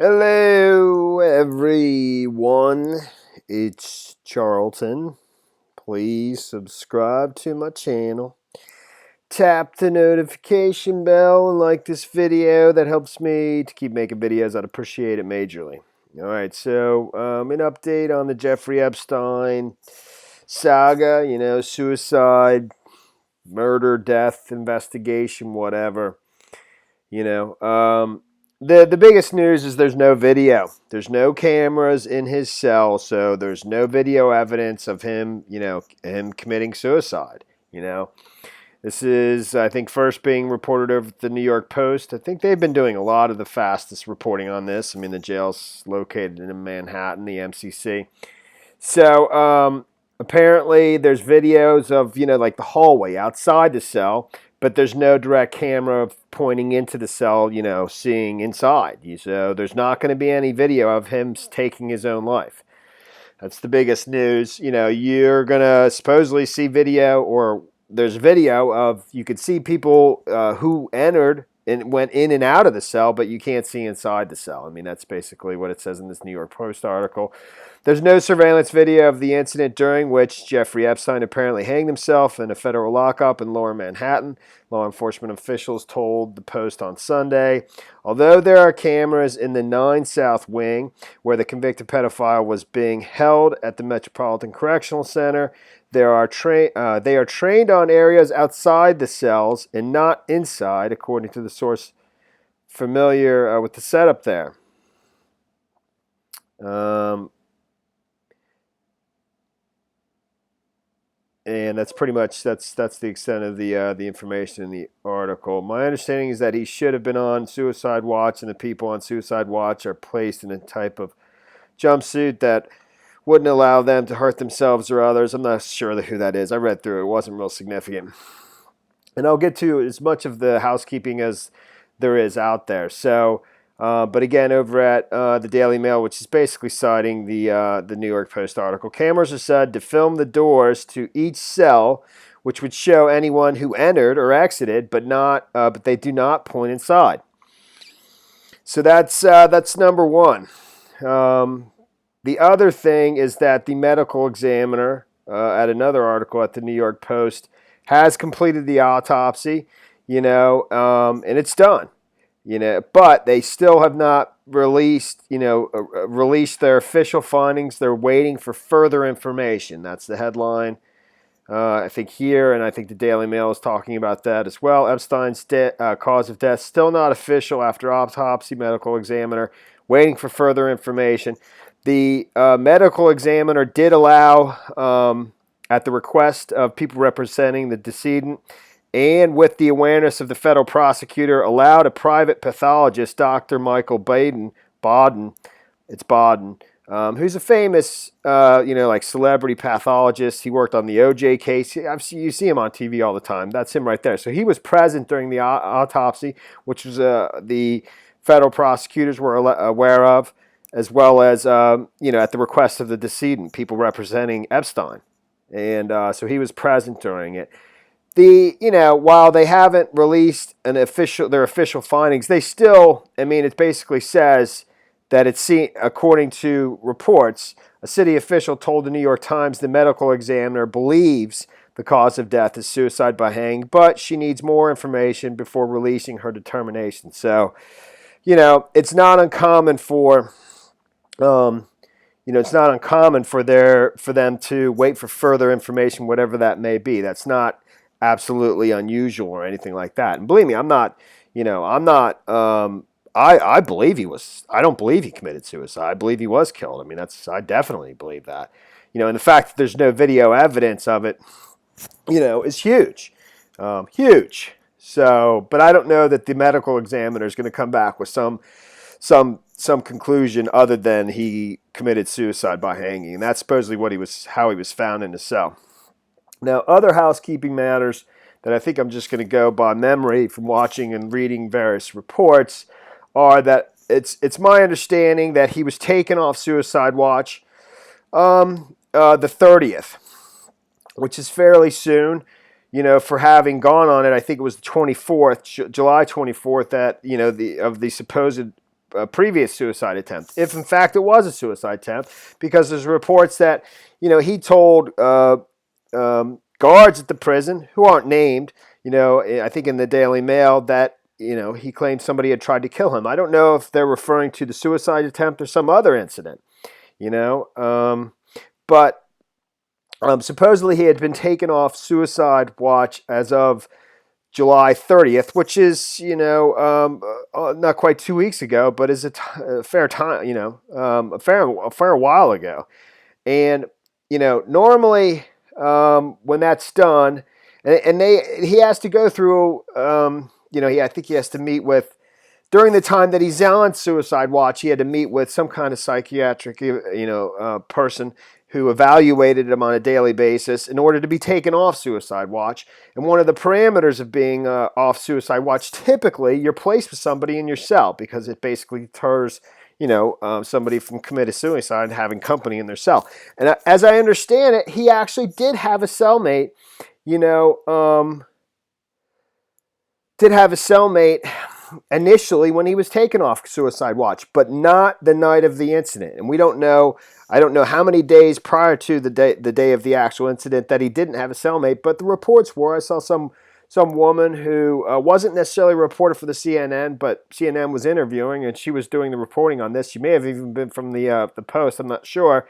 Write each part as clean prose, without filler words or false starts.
Hello, everyone. It's Charlton. Please subscribe to my channel. Tap the notification bell and like this video. That helps me to keep making videos. I'd appreciate it majorly. Alright, so an update on the Jeffrey Epstein saga. Suicide, murder, death, investigation, whatever. The biggest news is there's no video. There's no cameras in his cell, so there's no video evidence of him, him committing suicide. This is, I think, first being reported over at the New York Post. I think they've been doing a lot of the fastest reporting on this. I mean, the jail's located in Manhattan, the MCC. So apparently there's videos of, like the hallway outside the cell, but there's no direct camera pointing into the cell, seeing inside. So there's not going to be any video of him taking his own life. That's the biggest news. You're going to supposedly see video, or there's video of, you could see people who entered and went in and out of the cell, but you can't see inside the cell. I mean, that's basically what it says in this New York Post article. There's no surveillance video of the incident during which Jeffrey Epstein apparently hanged himself in a federal lockup in Lower Manhattan. Law enforcement officials told the Post on Sunday. Although there are cameras in the 9 South Wing, where the convicted pedophile was being held at the Metropolitan Correctional Center, they are trained on areas outside the cells and not inside, according to the source familiar with the setup there. And that's pretty much that's the extent of the information in the article. My understanding is that he should have been on suicide watch, and the people on suicide watch are placed in a type of jumpsuit that wouldn't allow them to hurt themselves or others. I'm not sure who that is. I read through it. It wasn't real significant. And I'll get to as much of the housekeeping as there is out there. So, but again, over at the Daily Mail, which is basically citing the New York Post article, cameras are said to film the doors to each cell, which would show anyone who entered or exited, but they do not point inside. So that's number one. The other thing is that the medical examiner, at another article at the New York Post, has completed the autopsy, and it's done. But they still have not released their official findings. They're waiting for further information. That's the headline, I think, here, and I think the Daily Mail is talking about that as well. Epstein's cause of death still not official after autopsy. Medical examiner waiting for further information. The medical examiner did allow, at the request of people representing the decedent, and with the awareness of the federal prosecutor, allowed a private pathologist, Dr. Michael Baden, who's a famous, like celebrity pathologist. He worked on the O.J. case. You see him on TV all the time. That's him right there. So he was present during the autopsy, which was the federal prosecutors were aware of, as well as, at the request of the decedent, people representing Esptein. And so he was present during it. While they haven't released their official findings, they still, it basically says that according to reports, a city official told the New York Times the medical examiner believes the cause of death is suicide by hanging, but she needs more information before releasing her determination. So, it's not uncommon for it's not uncommon for them to wait for further information, whatever that may be. That's not absolutely unusual or anything like that. And believe me, I believe he was. I don't believe he committed suicide. I believe he was killed. I definitely believe that. And the fact that there's no video evidence of it, is huge, huge. So, but I don't know that the medical examiner is going to come back with some conclusion other than he committed suicide by hanging. And that's supposedly how he was found in the cell. Now, other housekeeping matters that I think I'm just going to go by memory from watching and reading various reports are that it's my understanding that he was taken off suicide watch the 30th, which is fairly soon, for having gone on it. I think it was the 24th, July 24th, of the supposed a previous suicide attempt, if in fact it was a suicide attempt, because there's reports that, he told guards at the prison who aren't named, I think in the Daily Mail, that, he claimed somebody had tried to kill him. I don't know if they're referring to the suicide attempt or some other incident, but supposedly he had been taken off suicide watch as of July 30th, which is, not quite 2 weeks ago, but is a fair time, a fair while ago. And, normally when that's done, and he has to go through, I think he has to meet with, during the time that he's on suicide watch, he had to meet with some kind of psychiatric, person who evaluated him on a daily basis in order to be taken off suicide watch. And one of the parameters of being off suicide watch, typically you're placed with somebody in your cell, because it basically deters, somebody from committing suicide and having company in their cell. And as I understand it, he actually did have a cellmate, initially when he was taken off suicide watch, but not the night of the incident. And I don't know how many days prior to the day of the actual incident that he didn't have a cellmate, but the reports were, I saw some woman who wasn't necessarily a reporter for the CNN, but CNN was interviewing, and she was doing the reporting on this. She may have even been from the Post, I'm not sure.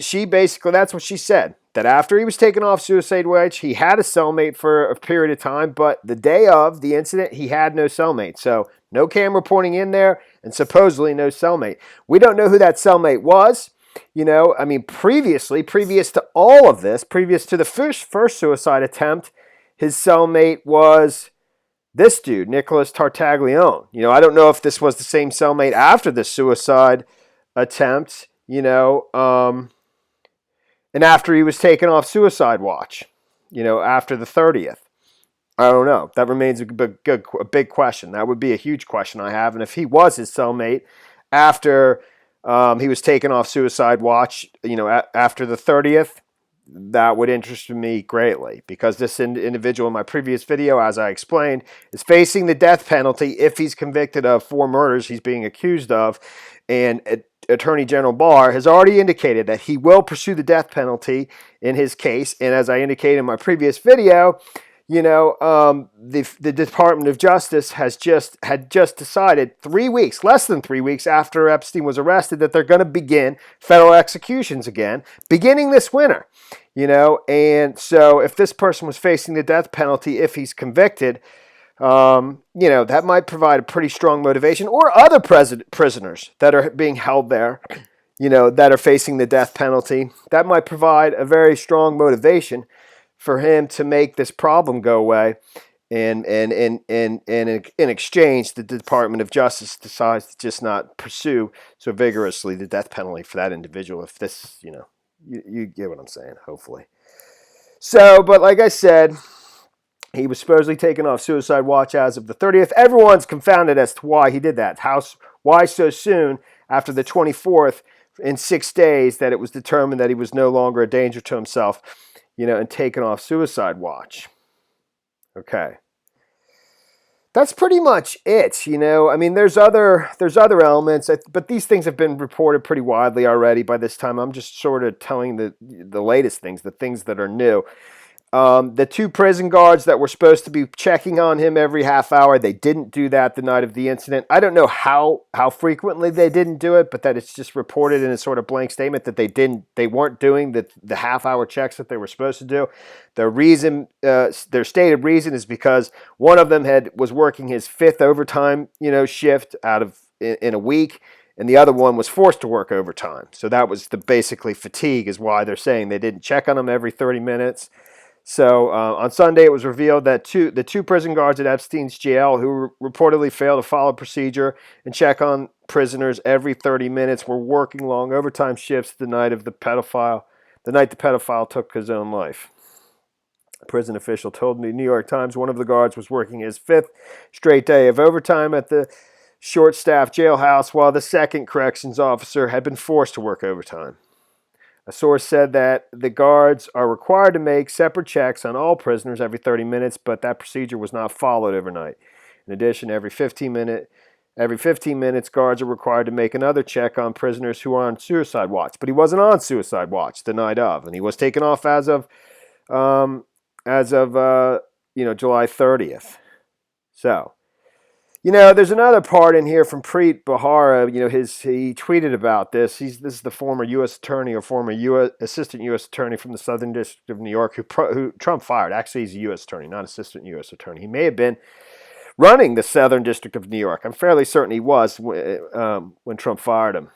She basically, that's what she said, that after he was taken off suicide watch, he had a cellmate for a period of time, but the day of the incident, he had no cellmate. So no camera pointing in there, and supposedly no cellmate. We don't know who that cellmate was. Previous to all of this, previous to the first suicide attempt, his cellmate was this dude, Nicholas Tartaglione. I don't know if this was the same cellmate after the suicide attempt, and after he was taken off suicide watch, after the 30th. I don't know. That remains a big question. That would be a huge question I have. And if he was his cellmate after he was taken off suicide watch, after the 30th, that would interest me greatly, because this individual in my previous video, as I explained, is facing the death penalty if he's convicted of 4 murders he's being accused of. And Attorney General Barr has already indicated that he will pursue the death penalty in his case. And as I indicated in my previous video, the Department of Justice had just decided less than 3 weeks after Epstein was arrested, that they're going to begin federal executions again, beginning this winter. And so if this person was facing the death penalty, if he's convicted, that might provide a pretty strong motivation, or other prisoners that are being held there, that are facing the death penalty. That might provide a very strong motivation for him to make this problem go away. And in exchange, the Department of Justice decides to just not pursue so vigorously the death penalty for that individual. If this, you get what I'm saying, hopefully. So, but like I said, he was supposedly taken off suicide watch as of the 30th. Everyone's confounded as to why he did that. Why so soon after the 24th, in 6 days, that it was determined that he was no longer a danger to himself, and taken off suicide watch. Okay. That's pretty much it, There's other elements, but these things have been reported pretty widely already by this time. I'm just sort of telling the latest things, the things that are new. The 2 prison guards that were supposed to be checking on him every half hour, they didn't do that the night of the incident. I don't know how frequently they didn't do it, but that it's just reported in a sort of blank statement that they weren't doing the half-hour checks that they were supposed to do. The reason, their stated reason, is because one of them was working his 5th overtime, shift in a week, and the other one was forced to work overtime. So that was basically fatigue is why they're saying they didn't check on him every 30 minutes. So on Sunday, it was revealed that the two prison guards at Epstein's jail, who reportedly failed to follow procedure and check on prisoners every 30 minutes, were working long overtime shifts the night the pedophile took his own life. A prison official told the New York Times one of the guards was working his 5th straight day of overtime at the short-staffed jailhouse, while the second corrections officer had been forced to work overtime. A source said that the guards are required to make separate checks on all prisoners every 30 minutes, but that procedure was not followed overnight. In addition, every 15 minutes, Every 15 minutes, guards are required to make another check on prisoners who are on suicide watch. But he wasn't on suicide watch the night of, and he was taken off as of July 30th. So, there's another part in here from Preet Bharara. He tweeted about this. This is the former U.S. attorney or former assistant U.S. attorney from the Southern District of New York who Trump fired. Actually, he's a U.S. attorney, not assistant U.S. attorney. He may have been running the Southern District of New York. I'm fairly certain he was when Trump fired him.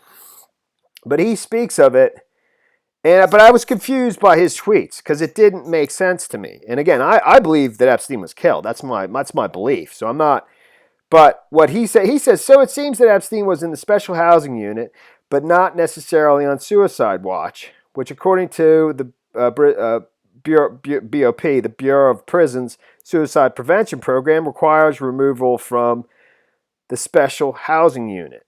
But he speaks of it. But I was confused by his tweets because it didn't make sense to me. And again, I believe that Epstein was killed. That's my belief. So I'm not. But what he says, so it seems that Epstein was in the special housing unit, but not necessarily on suicide watch, which according to the BOP, the Bureau of Prisons Suicide Prevention Program, requires removal from the special housing unit.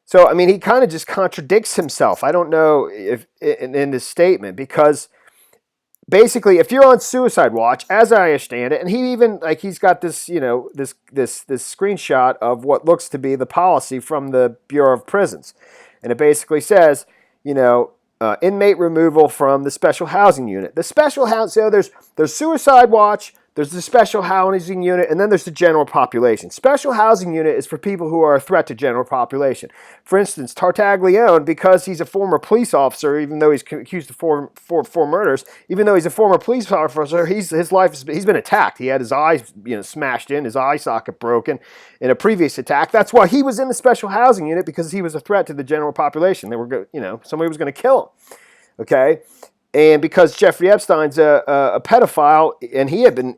So, I mean, he kind of just contradicts himself. I don't know if in this statement, because basically, if you're on suicide watch, as I understand it, and he even he's got this this screenshot of what looks to be the policy from the Bureau of Prisons, and it basically says inmate removal from the special housing unit. The special house, so there's suicide watch, there's the special housing unit, and then there's the general population. Special housing unit is for people who are a threat to general population. For instance, Tartaglione, because he's a former police officer, even though he's accused of four murders, even though he's a former police officer, he's been attacked. He had his eyes smashed in, his eye socket broken in a previous attack. That's why he was in the special housing unit, because he was a threat to the general population. They were somebody was going to kill him. Okay. And because Jeffrey Epstein's a pedophile, and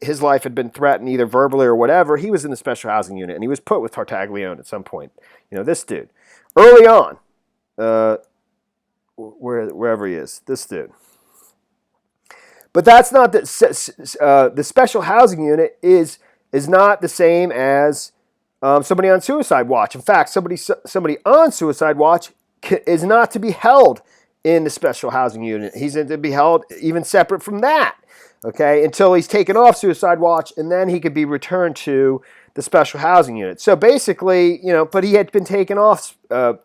his life had been threatened either verbally or whatever, he was in the special housing unit, and he was put with Tartaglione at some point. This dude, early on, wherever he is, this dude. But that's not the special housing unit is not the same as somebody on suicide watch. In fact, somebody on suicide watch is not to be held in the special housing unit. He's to be held even separate from that, okay, until he's taken off suicide watch, and then he could be returned to the special housing unit. So basically, but he had been taken off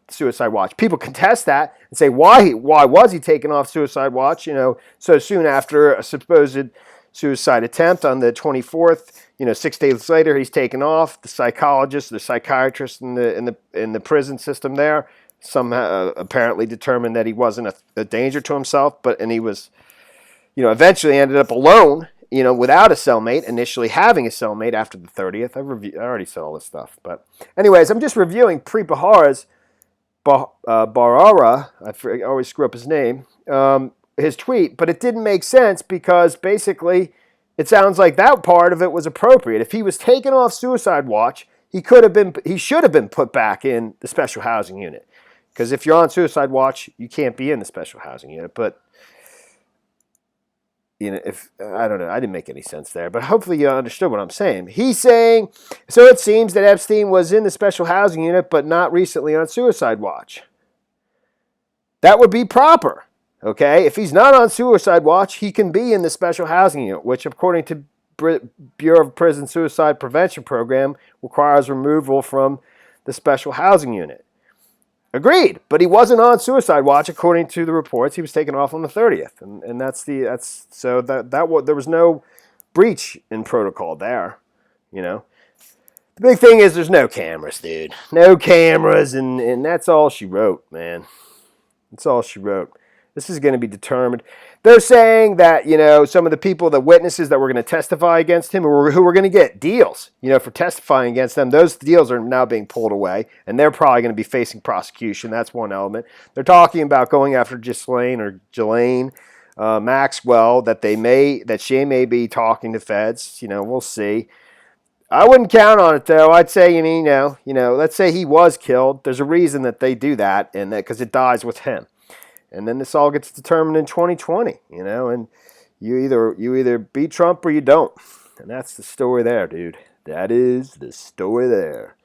suicide watch. People contest that and say, why was he taken off suicide watch, so soon after a supposed suicide attempt on the 24th, 6 days later, he's taken off. The psychologist, the psychiatrist in the prison system there, somehow apparently determined that he wasn't a danger to himself, and he was, eventually ended up alone, without a cellmate, initially having a cellmate after the 30th. I already said all this stuff. But anyways, I'm just reviewing Preet Bharara's, Bharara, I always screw up his name, his tweet, but it didn't make sense because basically it sounds like that part of it was appropriate. If he was taken off suicide watch, he should have been put back in the special housing unit. Because if you're on suicide watch, you can't be in the special housing unit. But, I don't know, I didn't make any sense there. But hopefully you understood what I'm saying. He's saying, so it seems that Epstein was in the special housing unit, but not recently on suicide watch. That would be proper, okay? If he's not on suicide watch, he can be in the special housing unit, which according to Bureau of Prison Suicide Prevention Program requires removal from the special housing unit. Agreed, but he wasn't on suicide watch according to the reports. He was taken off on the 30th, and there was no breach in protocol there. The big thing is there's no cameras, dude. No cameras, and that's all she wrote, man. That's all she wrote. This is going to be determined. They're saying that, some of the people, the witnesses that were going to testify against him, who were going to get deals, for testifying against them, those deals are now being pulled away, and they're probably going to be facing prosecution. That's one element. They're talking about going after Ghislaine Maxwell, that she may be talking to feds. We'll see. I wouldn't count on it, though. I'd say, let's say he was killed. There's a reason that they do that, and because it dies with him. And then this all gets determined in 2020, and you either beat Trump or you don't. And that's the story there, dude. That is the story there.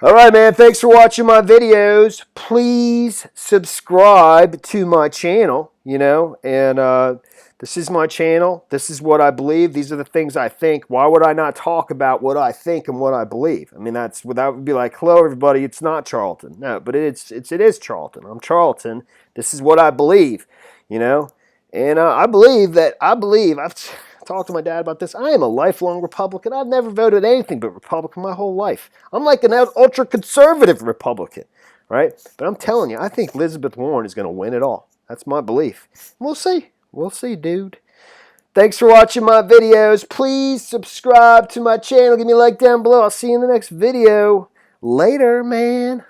All right, man. Thanks for watching my videos. Please subscribe to my channel, and this is my channel. This is what I believe. These are the things I think. Why would I not talk about what I think and what I believe? I mean, that would be like, hello, everybody. It's not Charlton. No, but it is Charlton. I'm Charlton. This is what I believe, and I believe, I've talked to my dad about this. I am a lifelong Republican. I've never voted anything but Republican my whole life. I'm like an ultra-conservative Republican, right? But I'm telling you, I think Elizabeth Warren is going to win it all. That's my belief. We'll see. We'll see, dude. Thanks for watching my videos. Please subscribe to my channel. Give me a like down below. I'll see you in the next video. Later, man.